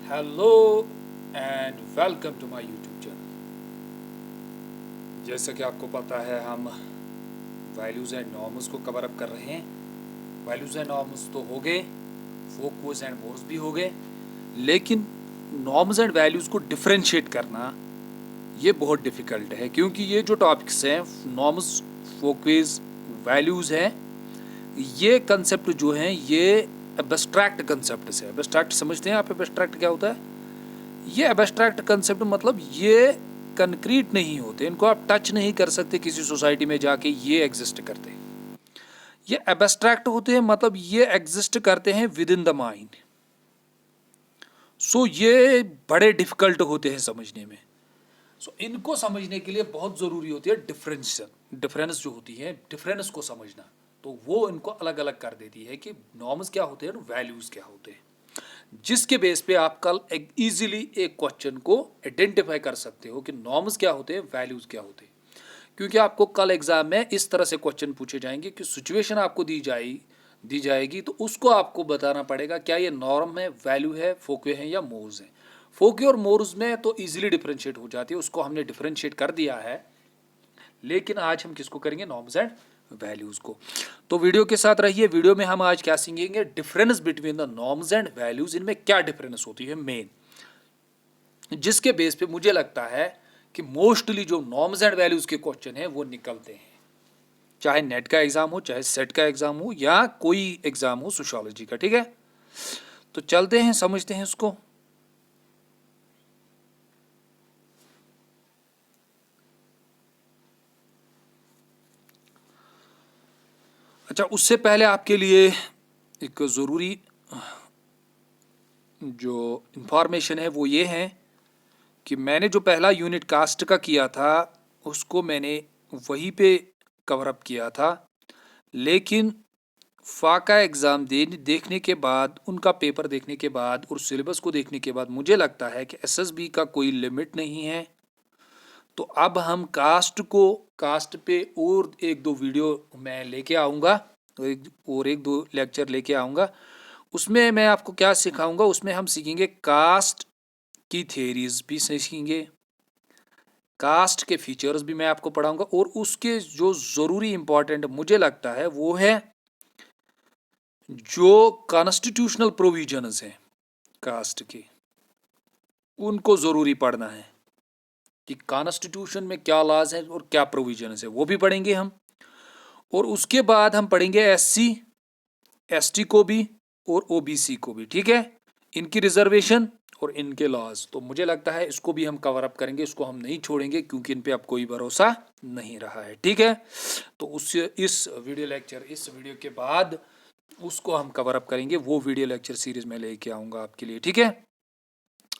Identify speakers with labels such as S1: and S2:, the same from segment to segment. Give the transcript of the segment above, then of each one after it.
S1: Hello and welcome to my YouTube channel. जैसा कि आपको पता है, हम वैल्यूज़ एंड नॉर्म्स को कवर अप कर रहे हैं। वैल्यूज़ एंड नॉर्म्स तो हो गए, फोकस एंड मोर्स भी हो गए, लेकिन नॉर्म्स एंड वैल्यूज़ को डिफरेंशिएट करना ये बहुत डिफ़िकल्ट है, क्योंकि ये जो टॉपिक्स हैं, नॉर्म्स, फोकस, वैल्यूज़ हैं, ये कंसेप्ट जो हैं ये एब्स्ट्रैक्ट कंसेप्ट है। एब्स्ट्रैक्ट समझते हैं आप? एब्स्ट्रैक्ट क्या होता है? ये एब्स्ट्रैक्ट कंसेप्ट मतलब ये कंक्रीट नहीं होते, इनको आप टच नहीं कर सकते किसी सोसाइटी में जाके ये एग्जिस्ट करते हैं। ये एब्स्ट्रैक्ट होते हैं, मतलब ये एग्जिस्ट करते हैं विद इन द माइंड। सो ये बड़े डिफिकल्ट होते हैं समझने में। सो इनको समझने के लिए बहुत ज़रूरी होती है डिफरेंस जो होती है, डिफरेंस को समझना। तो वो इनको अलग अलग कर देती है कि नॉर्म्स क्या होते हैं और वैल्यूज़ क्या होते हैं, जिसके बेस पे आप कल एक इजीली एक क्वेश्चन को आइडेंटिफाई कर सकते हो कि नॉर्म्स क्या होते हैं, वैल्यूज क्या होते हैं। क्योंकि आपको कल एग्जाम में इस तरह से क्वेश्चन पूछे जाएंगे कि सिचुएशन आपको दी जाएगी, तो उसको आपको बताना पड़ेगा क्या ये नॉर्म है, वैल्यू है, फोके हैं या मोर्स है। फोके और मोर्स में तो इजीली डिफरेंशिएट हो जाती है, उसको हमने डिफरेंशिएट कर दिया है। लेकिन आज हम किसको करेंगे? नॉर्म्स एंड वैल्यूज को। तो वीडियो के साथ रहिए। वीडियो में हम आज क्या सीखेंगे? Difference between the norms and values, इनमें क्या डिफरेंस होती है मेन, जिसके बेस पे मुझे लगता है कि मोस्टली जो नॉर्म्स एंड वैल्यूज के क्वेश्चन है वो निकलते हैं, चाहे नेट का एग्जाम हो, चाहे सेट का एग्जाम हो, या कोई एग्जाम हो सोशियोलॉजी का। ठीक है, तो चलते हैं, समझते हैं इसको। अच्छा, उससे पहले आपके लिए एक ज़रूरी जो इंफॉर्मेशन है वो ये है कि मैंने जो पहला यूनिट कास्ट का किया था उसको मैंने वहीं पे कवर अप किया था, लेकिन फाका एग्ज़ाम देखने के बाद, उनका पेपर देखने के बाद और सिलेबस को देखने के बाद मुझे लगता है कि एसएसबी का कोई लिमिट नहीं है। तो अब हम कास्ट पे और एक दो वीडियो मैं लेके आऊँगा, तो एक दो लेक्चर लेके आऊँगा। उसमें मैं आपको क्या सिखाऊंगा? उसमें हम सीखेंगे कास्ट की थेरीज भी सीखेंगे, कास्ट के फीचर्स भी मैं आपको पढ़ाऊंगा, और उसके जो ज़रूरी इंपॉर्टेंट मुझे लगता है वो है जो कॉन्स्टिट्यूशनल प्रोविजंस हैं कास्ट के, उनको ज़रूरी पढ़ना है कि कॉन्स्टिट्यूशन में क्या लॉज है और क्या प्रोविजंस है, वो भी पढ़ेंगे हम। और उसके बाद हम पढ़ेंगे एससी एसटी को भी और ओबीसी को भी। ठीक है, इनकी रिजर्वेशन और इनके लॉज, तो मुझे लगता है इसको भी हम कवर अप करेंगे, इसको हम नहीं छोड़ेंगे क्योंकि इन पे अब कोई भरोसा नहीं रहा है। ठीक है, तो इस वीडियो के बाद उसको हम कवर अप करेंगे, वो वीडियो लेक्चर सीरीज में लेके आऊंगा आपके लिए। ठीक है,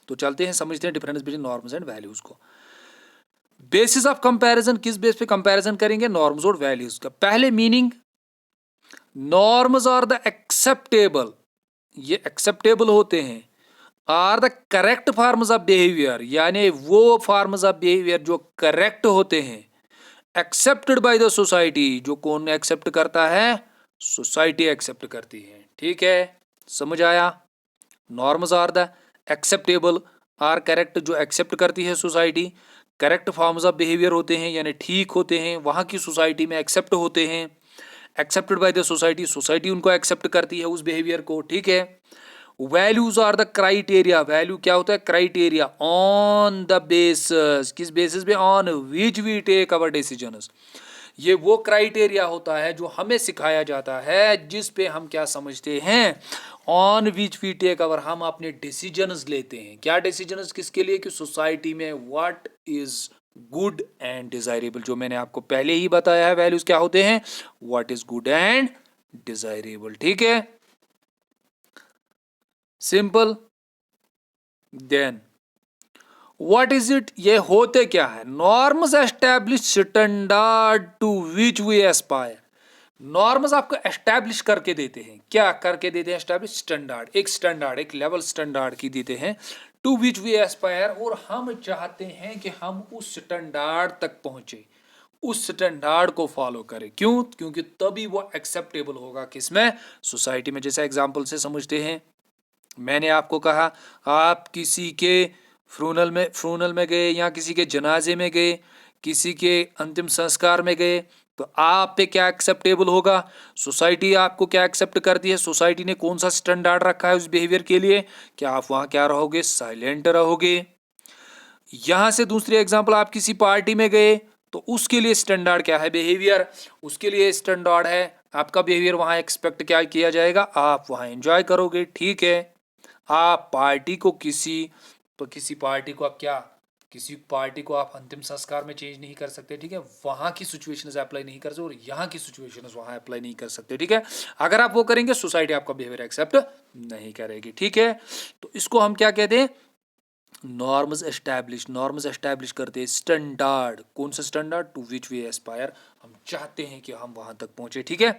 S1: तो चलते हैं, समझते हैं difference between norms and values को। बेसिस ऑफ कंपैरिजन, किस बेस पे कंपैरिजन करेंगे? नॉर्म्स और वैल्यूज का। पहले meaning, norms are the acceptable, ये एक्सेप्टेबल होते हैं, are the correct forms of behaviour, यानी वो फॉर्म्स ऑफ बिहेवियर जो करेक्ट होते हैं, एक्सेप्टेड बाय द सोसाइटी, जो कौन एक्सेप्ट करता है? सोसाइटी एक्सेप्ट करती है। ठीक है, समझ आया? Norms are the acceptable, are correct, जो एक्सेप्ट करती है society, correct forms of behaviour होते हैं यानी ठीक होते हैं, वहां की सोसाइटी में एक्सेप्ट होते हैं, accepted by the society, society उनको एक्सेप्ट करती है उस बिहेवियर को। ठीक है, values are the criteria, value क्या होता है? क्राइटेरिया ऑन द बेसिस, किस बेसिस पे? On which we take our decisions, ये वो क्राइटेरिया होता है जो हमें सिखाया जाता है, जिस पे हम क्या समझते हैं? On which we take our, हम अपने डिसीजंस लेते हैं। क्या डिसीजंस? किसके लिए? कि सोसाइटी में what is good and desirable, जो मैंने आपको पहले ही बताया है वैल्यूज क्या होते हैं, what is good and desirable. ठीक है, simple. Then what is it, ये होते क्या है? Norms establish standard to which we aspire, norms आपको एस्टैब्लिश करके देते हैं, क्या करके देते हैं? एस्टैब्लिश स्टैंडर्ड, एक स्टैंडर्ड, एक लेवल स्टैंडर्ड की देते हैं, टू विच वी एस्पायर, और हम चाहते हैं कि हम उस स्टैंडर्ड तक पहुंचे, उस स्टैंडर्ड को फॉलो करें। क्यों? क्योंकि तभी वो एक्सेप्टेबल होगा किसमें? सोसाइटी में। जैसे एग्जांपल से समझते हैं, मैंने आपको कहा आप किसी के फ्रूनल में गए या किसी के जनाजे में गए, किसी के अंतिम संस्कार में गए, तो आप पे क्या एक्सेप्टेबल होगा, सोसाइटी आपको क्या एक्सेप्ट करती है, सोसाइटी ने कौन सा स्टैंडर्ड रखा है उस बिहेवियर के लिए, क्या आप वहां क्या रहोगे, साइलेंट रहोगे। यहां से दूसरी एग्जांपल, आप किसी पार्टी में गए तो उसके लिए स्टैंडर्ड क्या है, बिहेवियर, उसके लिए स्टैंडर्ड है आपका बिहेवियर, वहां एक्सपेक्ट क्या किया जाएगा, आप वहां एंजॉय करोगे, ठीक है। आप पार्टी को किसी पार्टी को आप क्या, किसी पार्टी को आप अंतिम संस्कार में चेंज नहीं कर सकते, ठीक है, वहां की सिचुएशंस अप्लाई नहीं कर सकते और यहाँ की सिचुएशंस वहां अप्लाई नहीं कर सकते, ठीक है। अगर आप वो करेंगे सोसाइटी आपका बिहेवियर एक्सेप्ट नहीं करेगी, ठीक है। तो इसको हम क्या कहते हैं, नॉर्म्स एस्टैब्लिश करते हैं, स्टैंडर्ड, कौन सा standard, to which we aspire, हम चाहते हैं कि हम वहां तक पहुंचे, ठीक है।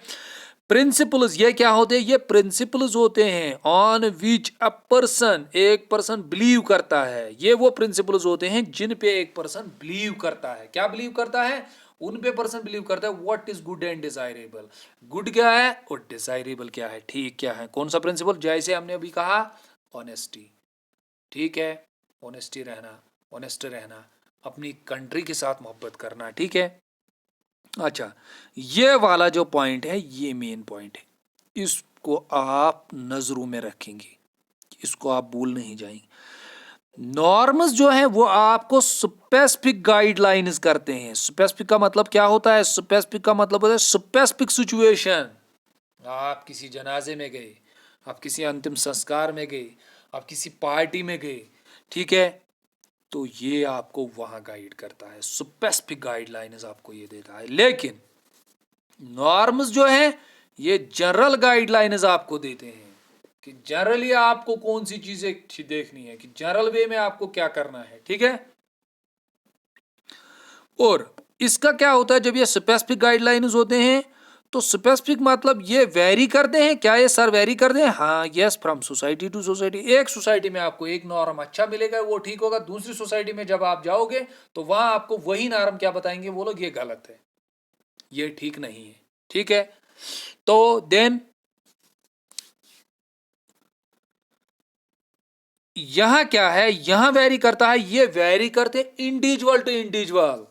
S1: प्रिंसिपल्स, ये क्या होते हैं, ये प्रिंसिपल्स होते हैं ऑन विच अ पर्सन, एक पर्सन बिलीव करता है, ये वो प्रिंसिपल्स होते हैं जिन पे एक पर्सन बिलीव करता है, क्या बिलीव करता है, उन पे पर्सन बिलीव करता है what is good and desirable, good क्या है और डिजायरेबल क्या है, ठीक क्या है, कौन सा प्रिंसिपल, जैसे हमने अभी कहा ऑनेस्टी, ठीक है, ऑनेस्टी रहना, ऑनेस्ट रहना, अपनी कंट्री के साथ मोहब्बत करना, ठीक है। अच्छा, ये वाला जो पॉइंट है ये मेन पॉइंट है, इसको आप नजरों में रखेंगे, इसको आप भूल नहीं जाएंगे। नॉर्म्स जो है वो आपको स्पेसिफिक गाइडलाइंस करते हैं, स्पेसिफिक का मतलब क्या होता है, स्पेसिफिक का मतलब होता है स्पेसिफिक सिचुएशन, आप किसी जनाजे में गए, आप किसी अंतिम संस्कार में गए, आप किसी पार्टी में गए, ठीक है, तो ये आपको वहां गाइड करता है, स्पेसिफिक गाइडलाइंस आपको ये देता है। लेकिन नॉर्म्स जो है ये जनरल गाइडलाइंस आपको देते हैं कि जनरली आपको कौन सी चीजें देखनी है, कि जनरल वे में आपको क्या करना है, ठीक है। और इसका क्या होता है, जब ये स्पेसिफिक गाइडलाइंस होते हैं तो स्पेसिफिक मतलब ये वेरी करते हैं, क्या ये सर वेरी करते हैं, हाँ yes, from society to society, एक सोसाइटी में आपको एक नॉर्म अच्छा मिलेगा वो ठीक होगा, दूसरी सोसाइटी में जब आप जाओगे तो वहां आपको वही नॉर्म क्या बताएंगे, वो लोग ये गलत है, ये ठीक नहीं है, ठीक है। तो देन यहां क्या है, यहां वेरी करता है, ये वेरी करते इंडिविजुअल टू इंडिविजुअल,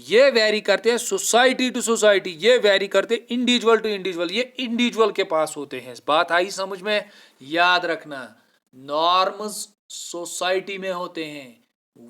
S1: ये वेरी करते हैं सोसाइटी टू सोसाइटी, ये वेरी करते इंडिविजुअल टू इंडिविजुअल, ये इंडिविजुअल के पास होते हैं, बात आई समझ में, याद रखना, नॉर्म्स सोसाइटी में होते हैं,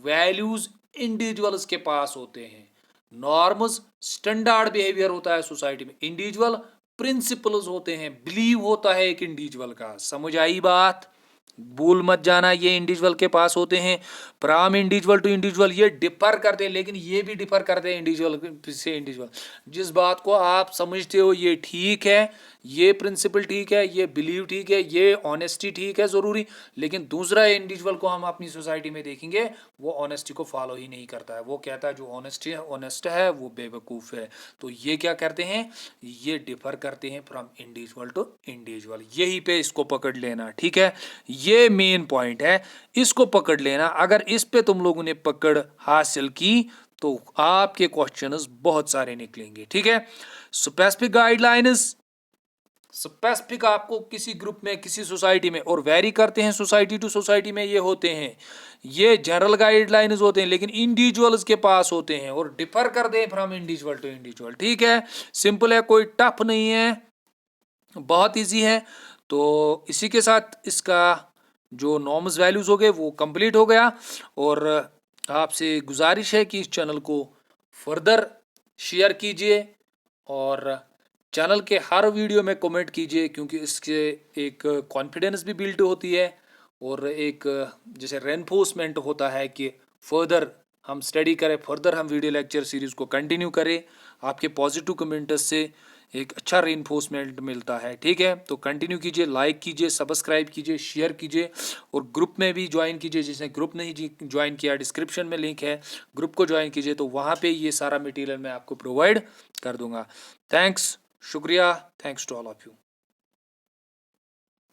S1: वैल्यूज इंडिविजुअल्स के पास होते हैं, नॉर्म्स स्टैंडर्ड बिहेवियर होता है सोसाइटी में, इंडिविजुअल प्रिंसिपल्स होते हैं, बिलीव होता है एक इंडिविजुअल का, समझ आई बात, भूल मत जाना, ये इंडिविजुअल के पास होते हैं। फ्रॉम इंडिविजुअल टू इंडिविजुअल ये डिफर करते हैं, लेकिन ये भी डिफर करते हैं इंडिविजुअल से इंडिविजुअल, जिस बात को आप समझते हो ये ठीक है, ये प्रिंसिपल ठीक है, ये बिलीव ठीक है, ये ऑनेस्टी ठीक है जरूरी, लेकिन दूसरा इंडिविजुअल को हम अपनी सोसाइटी में देखेंगे वो ऑनेस्टी को फॉलो ही नहीं करता है, वो कहता है जो ऑनेस्ट है वो बेवकूफ़ है। तो ये क्या करते हैं, ये डिफर करते हैं फ्रॉम इंडिविजुअल टू इंडिविजुअल, यही पे इसको पकड़ लेना, ठीक है, ये मेन पॉइंट है, इसको पकड़ लेना। अगर इस पे तुम लोगों ने पकड़ हासिल की तो आपके क्वेश्चंस बहुत सारे निकलेंगे, ठीक है। स्पेसिफिक गाइडलाइंस, स्पेसिफिक आपको किसी ग्रुप में किसी सोसाइटी में, और वेरी करते हैं सोसाइटी टू सोसाइटी में, ये होते हैं, ये जनरल गाइडलाइंस होते हैं लेकिन इंडिविजुअल्स के पास होते हैं, और डिफर करते हैं फ्रॉम इंडिविजुअल टू इंडिविजुअल, ठीक है। सिंपल है, कोई टफ नहीं है, बहुत इजी है। तो इसी के साथ इसका जो नॉर्म्स वैल्यूज हो गए वो कंप्लीट हो गया, और आपसे गुजारिश है कि इस चैनल को फर्दर शेयर कीजिए और चैनल के हर वीडियो में कमेंट कीजिए, क्योंकि इससे एक कॉन्फिडेंस भी बिल्ड होती है और एक जैसे रेनफोर्समेंट होता है कि फर्दर हम स्टडी करें, फर्दर हम वीडियो लेक्चर सीरीज़ को कंटिन्यू करें। आपके पॉजिटिव कमेंट्स से एक अच्छा रेनफोर्समेंट मिलता है, ठीक है। तो कंटिन्यू कीजिए, लाइक कीजिए, सब्सक्राइब कीजिए, शेयर कीजिए, और ग्रुप में भी ज्वाइन कीजिए, जिसने ग्रुप नहीं ज्वाइन किया डिस्क्रिप्शन में लिंक है, ग्रुप को ज्वाइन कीजिए, तो वहाँ पे ये सारा मटेरियल मैं आपको प्रोवाइड कर दूंगा। थैंक्स, शुक्रिया, thanks to all of you.